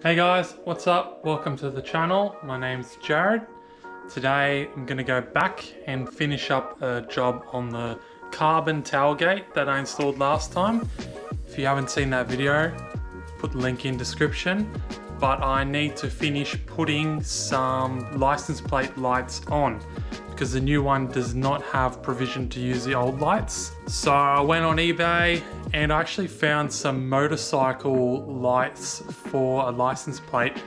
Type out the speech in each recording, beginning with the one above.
Hey guys, what's up? Welcome to the channel. My name's Jared. Today I'm going to go back and finish up a job on the carbon tailgate that I installed last time. If you haven't seen that video, put the link in description. But I need to finish putting some license plate lights on because the new one does not have provision to use the old lights. So I went on eBay and I actually found some motorcycle lights for a license plate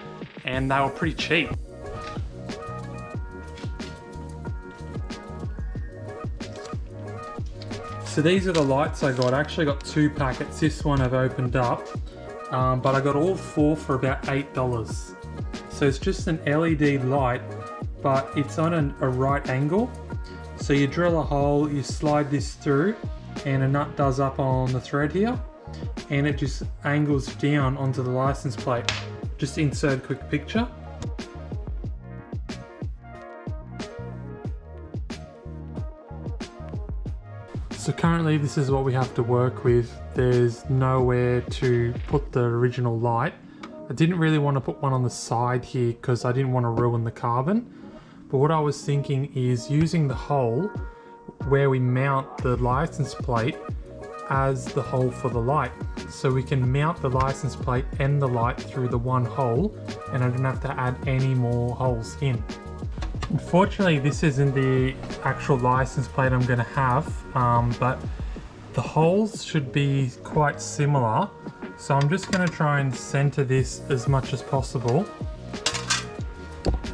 and they were pretty cheap. So these are the lights I got. I actually got 2 packets. This one I've opened up, but I got all 4 for about $8. So it's just an LED light, but it's on a right angle. So you drill a hole, you slide this through, and a nut does up on the thread here, and it just angles down onto the license plate. Just insert a quick picture. So currently this is what we have to work with. There's nowhere to put the original light. I didn't really want to put one on the side here because I didn't want to ruin the carbon. But what I was thinking is using the hole where we mount the license plate as the hole for the light. So we can mount the license plate and the light through the one hole and I don't have to add any more holes in. Unfortunately, this isn't the actual license plate I'm going to have, but the holes should be quite similar. So I'm just going to try and center this as much as possible.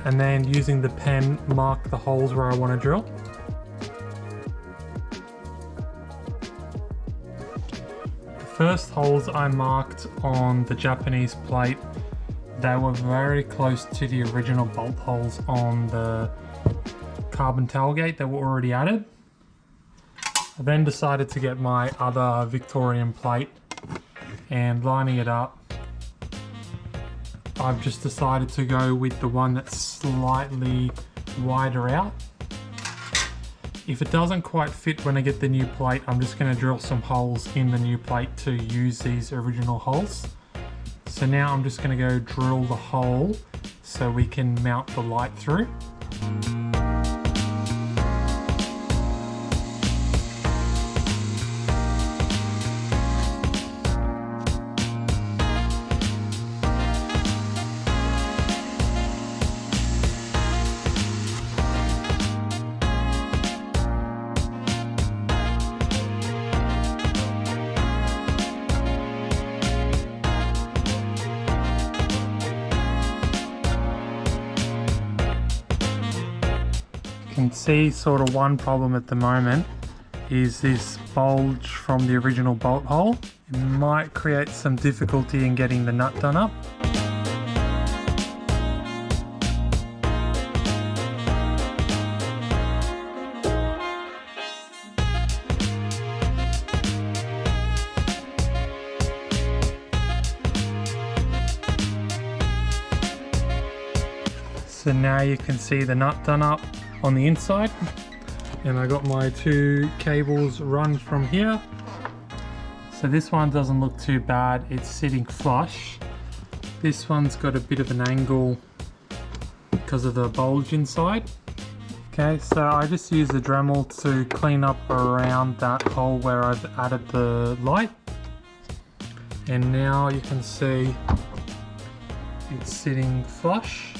And then using the pen, mark the holes where I want to drill. The first holes I marked on the Japanese plate, they were very close to the original bolt holes on the carbon tailgate that were already added. I then decided to get my other Victorian plate and lining it up. I've just decided to go with the one that's slightly wider out. If it doesn't quite fit when I get the new plate, I'm just going to drill some holes in the new plate to use these original holes. So now I'm just going to go drill the hole so we can mount the light through. Can see sort of one problem at the moment is this bulge from the original bolt hole. It might create some difficulty in getting the nut done up. So now you can see the nut done up on the inside, and I got my 2 cables run from here. So this one doesn't look too bad, it's sitting flush. This one's got a bit of an angle because of the bulge inside. Okay, so I just use the Dremel to clean up around that hole where I've added the light, and now you can see it's sitting flush,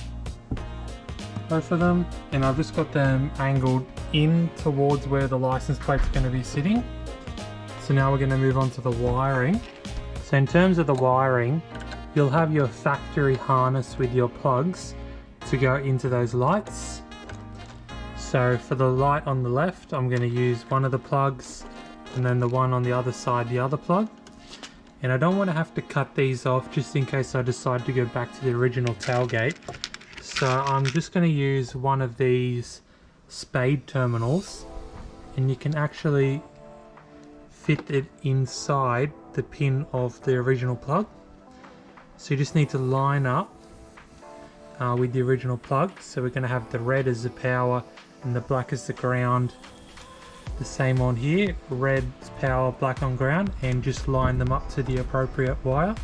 both of them, and I've just got them angled in towards where the license plate's going to be sitting. So now we're going to move on to the wiring. So in terms of the wiring, you'll have your factory harness with your plugs to go into those lights. So for the light on the left, I'm going to use one of the plugs, and then the one on the other side, the other plug. And I don't want to have to cut these off just in case I decide to go back to the original tailgate. So I'm just going to use one of these spade terminals, and you can actually fit it inside the pin of the original plug. So you just need to line up with the original plug. So we're going to have the red as the power and the black as the ground. The same on here, red power, black on ground, and just line them up to the appropriate wire.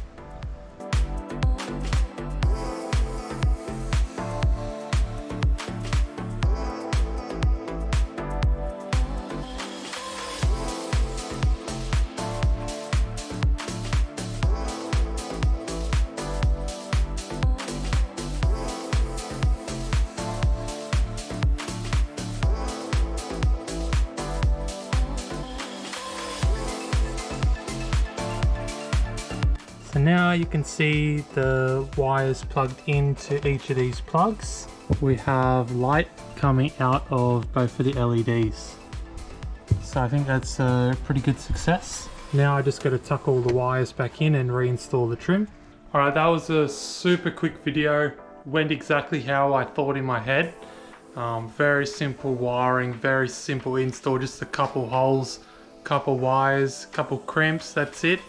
now you can see the wires plugged into each of these plugs. We have light coming out of both of the LEDs. So I think that's a pretty good success. Now I just got to tuck all the wires back in and reinstall the trim. Alright, that was a super quick video. Went exactly how I thought in my head. Very simple wiring, very simple install, just a couple holes, couple wires, couple crimps, that's it.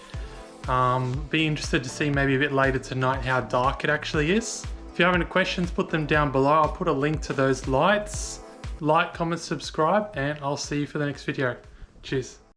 Be interested to see maybe a bit later tonight how dark it actually is. If you have any questions, put them down below. I'll put a link to those lights. Like, comment, subscribe, and I'll see you for the next video. Cheers.